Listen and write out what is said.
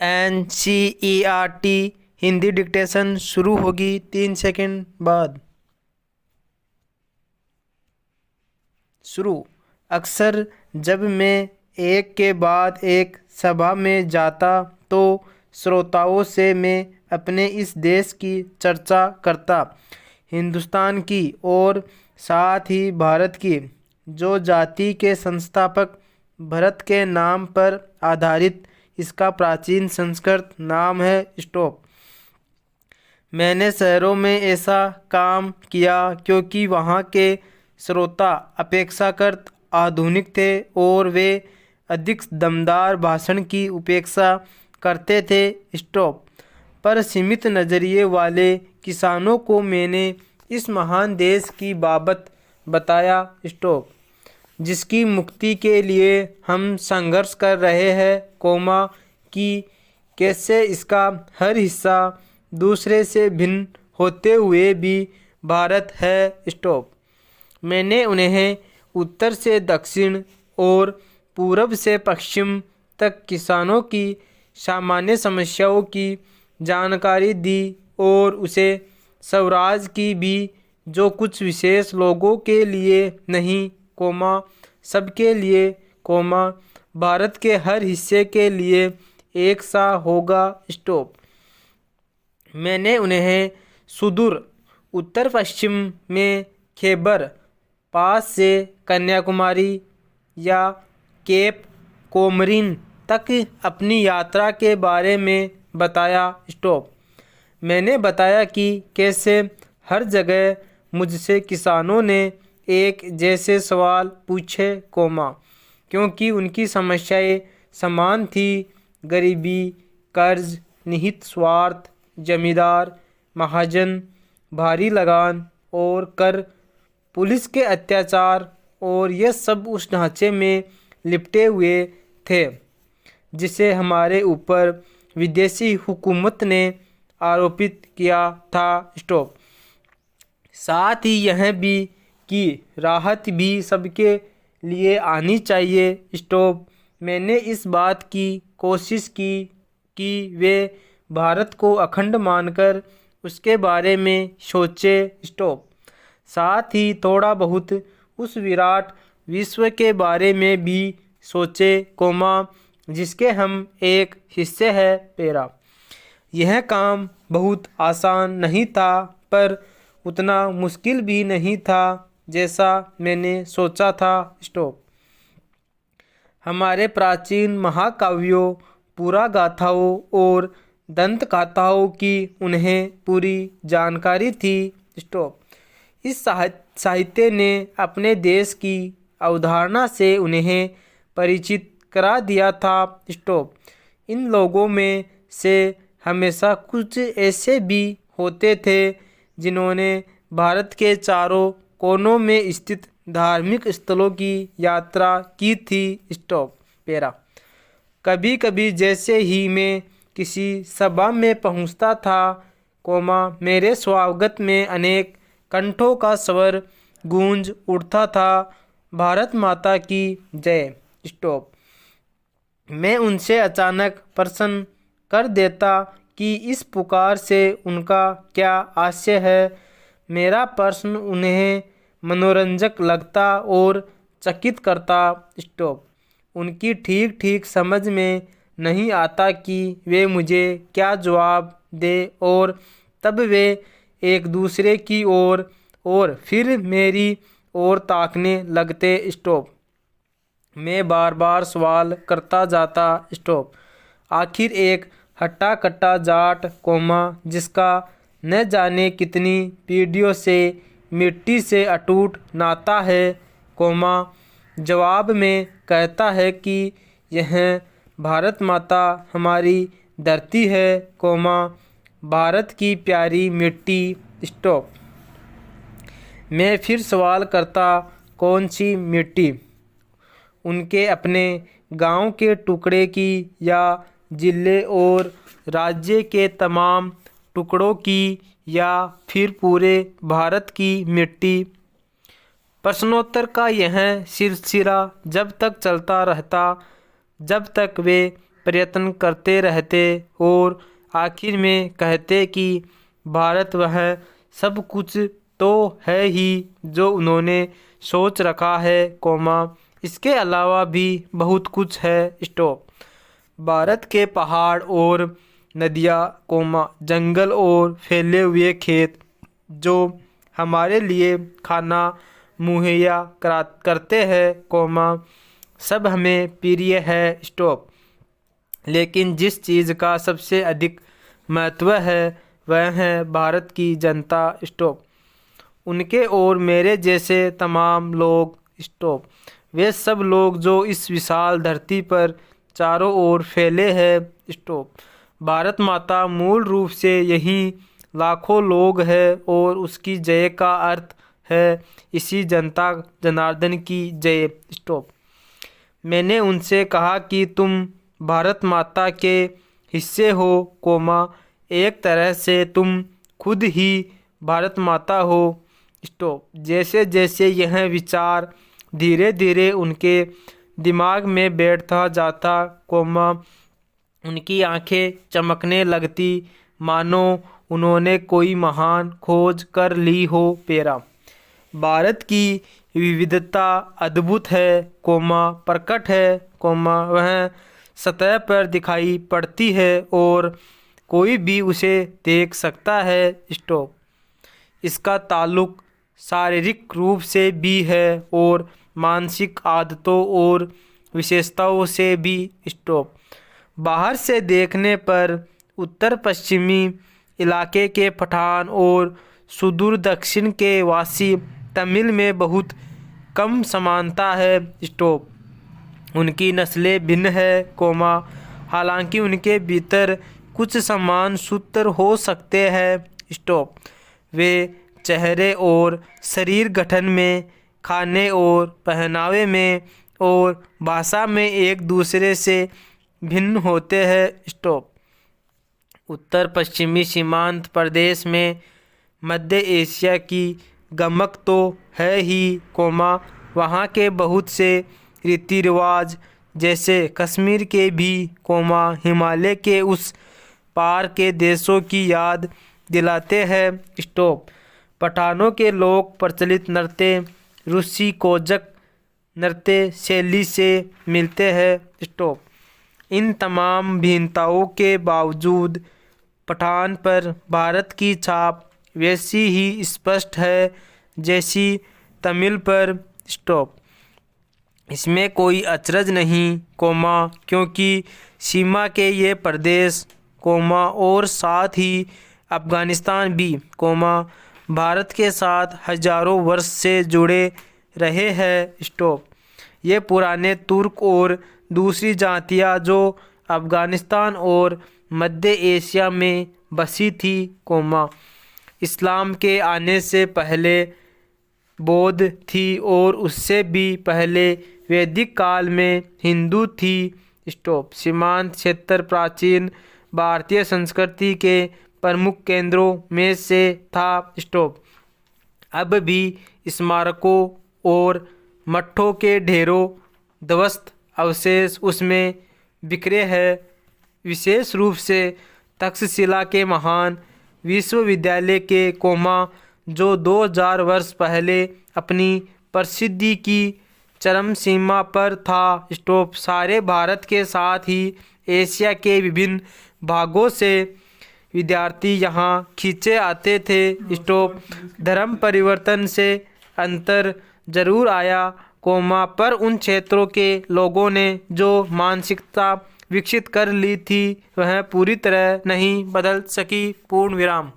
NCERT Hindi dictation शुरू होगी 3 second बाद। शुरू। अक्सर जब मैं एक के बाद एक सभा में जाता तो श्रोताओं से मैं अपने इस देश की चर्चा करता, हिंदुस्तान की और साथ ही भारत की, जो जाति के संस्थापक भरत के नाम पर आधारित इसका प्राचीन संस्कृत नाम है स्टॉप। मैंने शहरों में ऐसा काम किया क्योंकि वहाँ के श्रोता अपेक्षाकृत आधुनिक थे और वे अधिक दमदार भाषण की उपेक्षा करते थे स्टॉप। पर सीमित नज़रिए वाले किसानों को मैंने इस महान देश की बाबत बताया स्टॉप, जिसकी मुक्ति के लिए हम संघर्ष कर रहे हैं कोमा, कि कैसे इसका हर हिस्सा दूसरे से भिन्न होते हुए भी भारत है स्टॉप। मैंने उन्हें उत्तर से दक्षिण और पूरब से पश्चिम तक किसानों की सामान्य समस्याओं की जानकारी दी और उसे स्वराज की भी, जो कुछ विशेष लोगों के लिए नहीं कोमा सबके लिए कोमा भारत के हर हिस्से के लिए एक सा होगा स्टॉप। मैंने उन्हें सुदूर उत्तर पश्चिम में खैबर पास से कन्याकुमारी या केप कोमरिन तक अपनी यात्रा के बारे में बताया स्टॉप। मैंने बताया कि कैसे हर जगह मुझसे किसानों ने एक जैसे सवाल पूछे कोमा, क्योंकि उनकी समस्याएं समान थी, गरीबी, कर्ज, निहित स्वार्थ, जमींदार, महाजन, भारी लगान और कर, पुलिस के अत्याचार, और यह सब उस ढांचे में लिपटे हुए थे जिसे हमारे ऊपर विदेशी हुकूमत ने आरोपित किया था स्टॉप। साथ ही यह भी कि राहत भी सबके लिए आनी चाहिए स्टॉप। मैंने इस बात की कोशिश की कि वे भारत को अखंड मानकर उसके बारे में सोचे स्टॉप। साथ ही थोड़ा बहुत उस विराट विश्व के बारे में भी सोचे कोमा, जिसके हम एक हिस्से हैं पेरा। यह काम बहुत आसान नहीं था, पर उतना मुश्किल भी नहीं था जैसा मैंने सोचा था स्टॉप। हमारे प्राचीन महाकाव्यों, पुरा गाथाओं और दंत कथाओं की उन्हें पूरी जानकारी थी स्टॉप। इस साहित्य ने अपने देश की अवधारणा से उन्हें परिचित करा दिया था स्टॉप। इन लोगों में से हमेशा कुछ ऐसे भी होते थे जिन्होंने भारत के चारों कोनों में स्थित धार्मिक स्थलों की यात्रा की थी स्टॉप पेरा। कभी कभी जैसे ही मैं किसी सभा में पहुंचता था कोमा, मेरे स्वागत में अनेक कंठों का स्वर गूंज उठता था, भारत माता की जय स्टॉप। मैं उनसे अचानक प्रश्न कर देता कि इस पुकार से उनका क्या आशय है। मेरा प्रश्न उन्हें मनोरंजक लगता और चकित करता स्टॉप। उनकी ठीक ठीक समझ में नहीं आता कि वे मुझे क्या जवाब दे, और तब वे एक दूसरे की ओर और फिर मेरी ओर ताकने लगते स्टॉप। मैं बार बार सवाल करता जाता स्टॉप। आखिर एक हट्टा कट्टा जाट कोमा, जिसका न जाने कितनी पीढ़ियों से मिट्टी से अटूट नाता है कोमा, जवाब में कहता है कि यह भारत माता हमारी धरती है कोमा, भारत की प्यारी मिट्टी स्टॉप। मैं फिर सवाल करता, कौन सी मिट्टी? उनके अपने गांव के टुकड़े की या जिले और राज्य के तमाम टुकड़ों की या फिर पूरे भारत की मिट्टी? प्रश्नोत्तर का यह सिलसिला जब तक चलता रहता जब तक वे प्रयत्न करते रहते और आखिर में कहते कि भारत वह सब कुछ तो है ही जो उन्होंने सोच रखा है, इसके अलावा भी बहुत कुछ है। स्टॉप। भारत के पहाड़ और नदियाँ, जंगल और फैले हुए खेत जो हमारे लिए खाना मुहैया करते हैं, सब हमें प्रिय है। स्टॉप। लेकिन जिस चीज़ का सबसे अधिक महत्व है वह है भारत की जनता। स्टॉप। उनके और मेरे जैसे तमाम लोग। स्टॉप। वे सब लोग जो इस विशाल धरती पर चारों ओर फैले हैं। स्टॉप। भारत माता मूल रूप से यही लाखों लोग हैं और उसकी जय का अर्थ है इसी जनता जनार्दन की जय। स्टॉप। मैंने उनसे कहा कि तुम भारत माता के हिस्से हो, एक तरह से तुम खुद ही भारत माता हो। स्टॉप। जैसे जैसे यह विचार धीरे धीरे उनके दिमाग में बैठता जाता, उनकी आंखें चमकने लगती मानो उन्होंने कोई महान खोज कर ली हो। पेरा। भारत की विविधता अद्भुत है, प्रकट है, वह सतह पर दिखाई पड़ती है और कोई भी उसे देख सकता है। स्टॉप। इसका ताल्लुक शारीरिक रूप से भी है और मानसिक आदतों और विशेषताओं से भी। स्टॉप। बाहर से देखने पर उत्तर पश्चिमी इलाके के पठान और सुदूर दक्षिण के वासी तमिल में बहुत कम समानता है। स्टॉप। उनकी नस्लें भिन्न है, हालांकि उनके भीतर कुछ समान सूत्र हो सकते हैं। स्टॉप। वे चेहरे और शरीर गठन में, खाने और पहनावे में और भाषा में एक दूसरे से भिन्न होते हैं। स्टॉप। उत्तर पश्चिमी सीमांत प्रदेश में मध्य एशिया की गमक तो है ही, वहाँ के बहुत से रीति रिवाज जैसे कश्मीर के भी, हिमालय के उस पार के देशों की याद दिलाते हैं। स्टॉप। पठानों के लोक प्रचलित नृत्य रूसी कोजक नृत्य शैली से मिलते हैं। स्टॉप। इन तमाम भिन्नताओं के बावजूद पठान पर भारत की छाप वैसी ही स्पष्ट है जैसी तमिल पर। स्टॉप। इसमें कोई अचरज नहीं, क्योंकि सीमा के ये प्रदेश, और साथ ही अफ़गानिस्तान भी, भारत के साथ हजारों वर्ष से जुड़े रहे हैं। स्टॉप। ये पुराने तुर्क और दूसरी जातियाँ जो अफ़गानिस्तान और मध्य एशिया में बसी थी, इस्लाम के आने से पहले बौद्ध थी और उससे भी पहले वैदिक काल में हिंदू थी। स्टॉप। सीमांत क्षेत्र प्राचीन भारतीय संस्कृति के प्रमुख केंद्रों में से था। स्टॉप। अब भी स्मारकों और मठों के ढेरों ध्वस्त अवशेष उसमें बिखरे हैं, विशेष रूप से तक्षशिला के महान विश्वविद्यालय के, जो 2000 वर्ष पहले अपनी प्रसिद्धि की चरम सीमा पर था। स्टॉप। सारे भारत के साथ ही एशिया के विभिन्न भागों से विद्यार्थी यहाँ खींचे आते थे। स्टॉप। धर्म परिवर्तन से अंतर जरूर आया, पर उन क्षेत्रों के लोगों ने जो मानसिकता विकसित कर ली थी वह पूरी तरह नहीं बदल सकी। पूर्ण विराम।